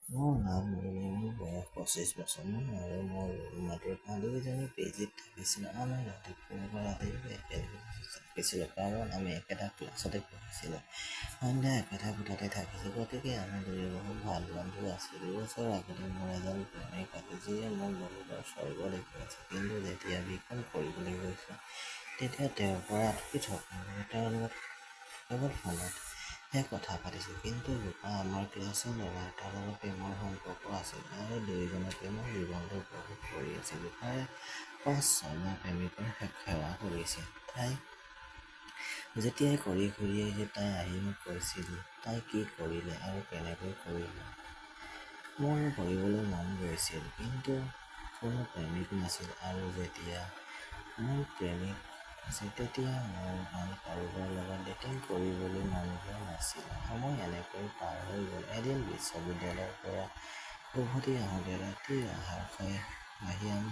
মোৰ নাম মুনি, মোৰ বয়স 25 বছৰমান আৰু মোৰ ৰুমমেটৰ দুয়োজনী পিজিত থাকিছিলোঁ। আমি ৰাতিপুৱাৰ পৰা ৰাতিলৈকে একেলগে থাকিছিলোঁ কাৰণ আমি একেটা ক্লাছতে পঢ়িছিলোঁ। সন্ধিয়া একেটা কোঠাতে থাকিছিলোঁ, গতিকে আমি দুয়ো বহুত ভাল বন্ধু আছিলোঁ। 2 বছৰ আগতে মোৰ এজন প্ৰেমিক আছিল যিয়ে মোক বহুবাৰ স্বৰ্গ দেখুৱাইছিল, কিন্তু যেতিয়া বিখন কৰিবলৈ গৈছোঁ তেতিয়া তেওঁৰ পৰা আঁতৰি থকা তেওঁৰ লগত কেৱল ফোনতহে কথা পাতিছোঁ। কিন্তু ৰূপা আমাৰ ক্লাছৰ ল'ৰা এটাৰ লগত প্ৰেমৰ সম্পৰ্ক আছিল আৰু দুয়োজনে প্ৰেমৰ জীৱনটো উপভোগ কৰি আছিল। ৰূপাই 5-6 মাহ প্ৰেমিকৰ সেৱা কৰিছিল। তাই যেতিয়াই কৰি ঘূৰি আহিছিল তাই আহি মোক কৈছিল তাই কি কৰিলে আৰু কেনেকৈ কৰিলে। মোৰ কৰিবলৈ মন গৈছিল, কিন্তু কোনো প্ৰেমিক নাছিল আৰু যেতিয়া মোৰ প্ৰেমিক আছিল তেতিয়া মোৰ আন কাৰোবাৰ লগত ডেটিং কৰিবলৈ মন যোৱা নাছিল। সময় এনেকৈ পাৰ হৈ গ'ল। এদিন বিশ্ববিদ্যালয়ৰ পৰা উভতি আহোঁতে ৰাতিৰ আহাৰ খাই আহি আমি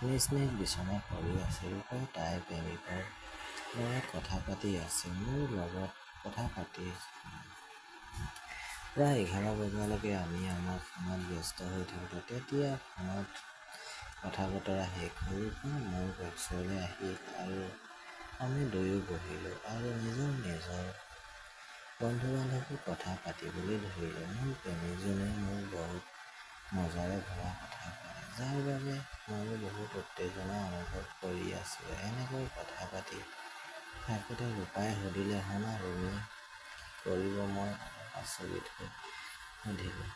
নিজ নিজ বিচনাত পৰি আছিলোঁ। ৰূপাই তাইৰ প্ৰেমিকৰ লগত কথা পাতি আছিল, মোৰ লগত কথা পাতি প্ৰায় 11 বজালৈকে আমি আমাৰ ফোনত ব্যস্ত হৈ থাকোঁ। তেতিয়া ফোনত কথা বতৰা শেষ হৈ ৰূপা মোৰ ওচৰলৈ আহিল আৰু আমি দুয়ো বহিলোঁ আৰু নিজৰ বন্ধু-বান্ধৱীৰ কথা পাতিবলৈ ধৰিলোঁ। মোৰ প্ৰেমিকজনে মোক বহুত মজাৰে ভৰা কথা ক'লে, যাৰ বাবে ময়ো বহুত উত্তেজনা অনুভৱ কৰি আছিলোঁ। এনেকৈ কথা পাতি থাকোঁতে ৰূপাই সুধিলে, শুনা ৰুমি কৰিব? মই অলপ আচৰিত হৈ সুধিলোঁ।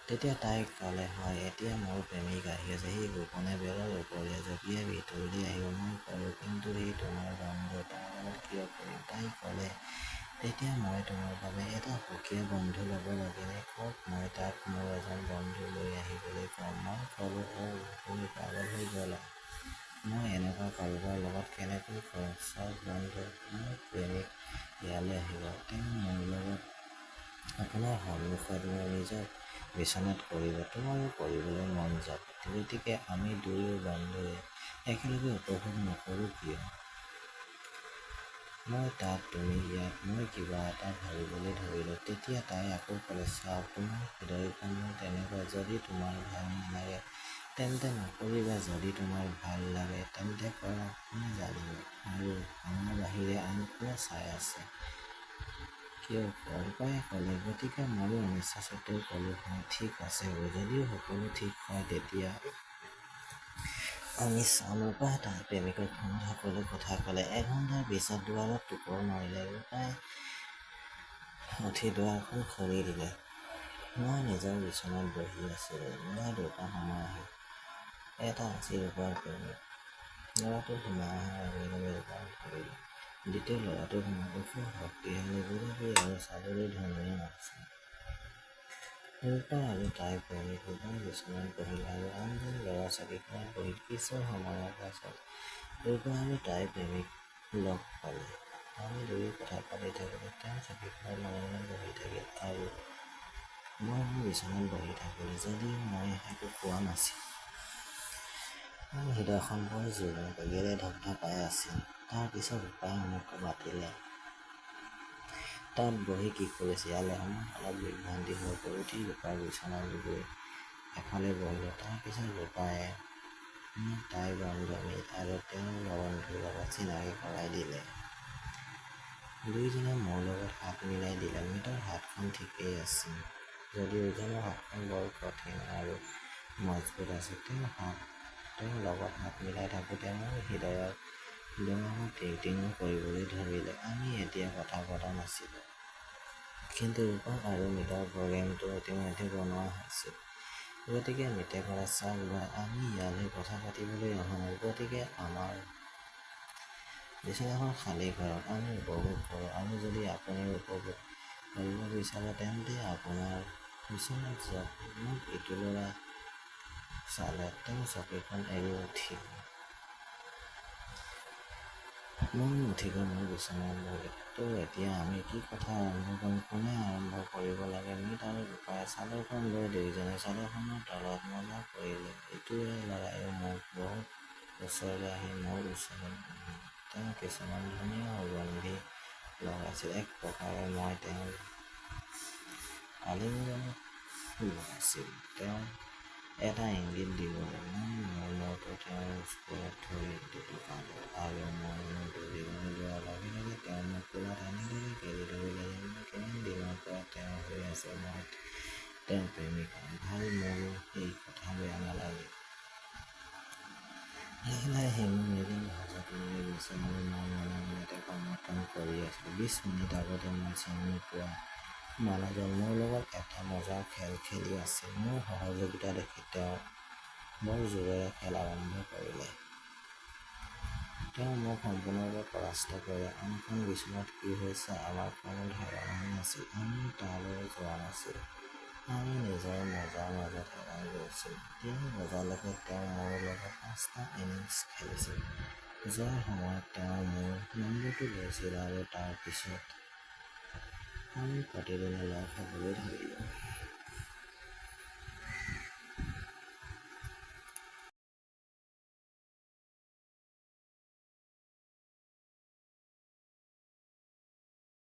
তেতিয়া তাই ক'লে, হয়, এতিয়া মোৰ প্ৰেমিক আহি আছে। সি গোপনে বেৰৰ ওপৰেৰে জঁপিয়াই ভিতৰলৈ আহিব। মই ক'লোঁ, কিন্তু সি তোমাৰ বন্ধু, তাৰ লগত কিয় কৰিম? তাই ক'লে, তেতিয়া মই তোমাৰ বাবে এটা সুকীয়া বন্ধু ল'ব লাগেনে? কওক, মই তাক মোৰ এজন বন্ধু লৈ আহিবলৈ ক'ম। মই ক'লোঁ, তুমি পাগল হৈ গ'লা? মই এনেকুৱা কাৰোবাৰ লগত কেনেকৈ কৰিম? চাওক বন্ধু, মোৰ প্ৰেমিক ইয়ালৈ আহিব। তেওঁ মোৰ লগত আপোনাৰ সন্মুখত মোৰ নিজৰ বিচনাত কৰিব। তোমাৰো কৰিবলৈ মন যাব। গতিকে আমি দুয়ো বন্ধুৱে একেলগে উপভোগ নকৰোঁ কিয়? মই তাত, তুমি ইয়াত। মই কিবা এটা ভাবিবলৈ ধৰিলোঁ। তেতিয়া তাই আকৌ ক'লে, চাওক, তোমাৰ হৃদয়খন মোৰ তেনেকুৱা। যদি তোমাৰ ভাল নালাগে তেন্তে নকৰিবা, যদি তোমাৰ ভাল লাগে তেন্তে কৰা। কোনে জানিব আৰু আমাৰ বাহিৰে আন কোনে চাই আছে? কিয় কোৱা? ৰূপাই ক'লে, গতিকে ময়ো অনিচ্ছা সত্ত্বেও ক'লোঁ, হয়, ঠিক আছে, যদিও সকলো ঠিক হয় তেতিয়া আমি চাম। ৰূপাই তাইৰ প্ৰেমিকক ফোনত সকলো কথা ক'লে। এঘণ্টাৰ পিছত দুৱাৰত টোপৰ মাৰিলে। ৰূপাই উঠি দুৱাৰখন খুলি দিলে। মই নিজৰ বিচনাত বহি আছিলোঁ। ইমান ৰূপা সোমাই আহিল। এটা আছিল ৰূপাৰ প্ৰেমিক। ল'ৰাটো সোমাই অহাৰ লগে লগে ৰূপাই ধৰিলে। দ্বিতীয় ল'ৰাটো সোমাই ওখ, শক্তিশালী, গোলাপী আৰু চাবলৈ ধুনীয়া আছিল। ৰূপা আৰু তাইৰ প্ৰেমিক ৰূপাৰ বিচনাত বহিল আৰু আনজন ল'ৰা চকীখনত বহিল। কিছু সময়ৰ পাছত ৰূপা আৰু তাইৰ প্ৰেমিক লগ পালে। আমি দুয়ো কথা পাতি থাকোঁতে তেওঁ চকীখনত মনে মনে বহি থাকিল আৰু মই মোৰ বিচনাত বহি থাকিলোঁ। যদিও মই একো কোৱা নাছিলোঁ, মোৰ হৃদয়খন বৰ জোৰে বেগেৰে ধপধপাই আছিল। তাৰ পিছত ৰূপাই মোক মাতিলে, তাত বহি কি কৰিছে ইয়ালৈ আহ। মই অলপ বিভ্ৰান্তি হৈ উঠি ৰূপাৰ বিচনালৈ গৈ এফালে বহিলোঁ। তাৰ পিছত ৰূপাই মোক তাইৰ বান্ধৱী আৰু তেওঁৰ বন্ধুৰ লগত চিনাকি কৰাই দিলে। দুয়োজনে মোৰ লগত হাত মিলাই দিলে। মৃতৰ হাতখন ঠিকেই আছিল, যদিও ইজনৰ হাতখন বৰ কঠিন আৰু মজবুত আছিল। তেওঁৰ লগত হাত মিলাই থাকোঁতে মোৰ হৃদয়ৰ ডোঙাবোৰ টিং টিং কৰিবলৈ ধৰিলে। আমি এতিয়া কথা পতা নাছিলোঁ, কিন্তু ৰূপা আৰু মৃতৰ প্ৰগ্ৰেমটো ইতিমধ্যে বনোৱা হৈছিল। গতিকে মৃতে ক'লে, চাওক ভাই, আমি ইয়ালৈ কথা পাতিবলৈ অহা নাই, গতিকে আমাৰ বিচনাখন খালী কৰক, আমি উপভোগ কৰোঁ। আৰু যদি আপুনি উপভোগ কৰিব বিচাৰে তেন্তে আপোনাৰ বিচনাত যাওক। মোক ইটো ল'ৰাই চালে। তেওঁ চকীখন এৰি উঠিল। ময়ো উঠি গৈ মোৰ বিচনাত বহিলোঁ। তো এতিয়া আমি কি কথা আৰম্ভ কৰিম? কোনে আৰম্ভ কৰিব লাগে? মৃত আৰু ৰূপাই চাদৰখন লৈ দুয়োজনে চাদৰখনৰ তলত মজা কৰিলে। ইটোৱে ল'ৰায়ো মোক বহুত ওচৰলৈ আহি মোৰ ওচৰত বহিল। তেওঁ কিছুমান ধুনীয়া সুগন্ধি লগাইছিল। এক প্ৰকাৰে মই তেওঁৰ কালি মোৰ আছিল তেওঁ এটা ইংগিত দিবলৈ মই মোৰ মূৰটো তেওঁৰ ওচৰত ধৰি দুটুকালোঁ আৰু মই দৌৰিবলৈ যোৱাৰ লগে লগে তেওঁ মোক কোলাত এনেদৰে গেলি ধৰিলে যেন কিমান দিনৰ পৰা তেওঁ হৈ আছে মই তেওঁৰ প্ৰেমিকা ভাল মোৰো সেই কথা বেয়া নালাগে লাহে লাহে সেই মোৰ নিদিন সজাটো লৈ গৈছে আৰু মই মনে মনে তেওঁক সমৰ্থন কৰি আছোঁ 20 মিনিট আগতে মই চিনি পোৱা মানুহজন মোৰ লগত এটা মজাৰ খেল খেলি আছিল মোৰ সহযোগিতা দেখি তেওঁ বৰ জোৰেৰে খেল আৰম্ভ কৰিলে তেওঁ মোক সম্পূৰ্ণৰূপে পৰাস্ত কৰে আনখন বিচনাত কি হৈছে আমাৰ কোনো ধাৰণাই নাছিল আমি তালৈ যোৱা নাছিল আমি নিজৰ মজাৰ মাজত হেৰাই গৈছিল 3 বজালৈকে তেওঁ মোৰ লগত 5টা ইনিংছ খেলিছিল যোৱাৰ সময়ত তেওঁ মোৰ নম্বৰটো লৈছিল আৰু তাৰ পিছত আমি প্ৰতিদিনে লগ হ'বলৈ ধৰিলোঁ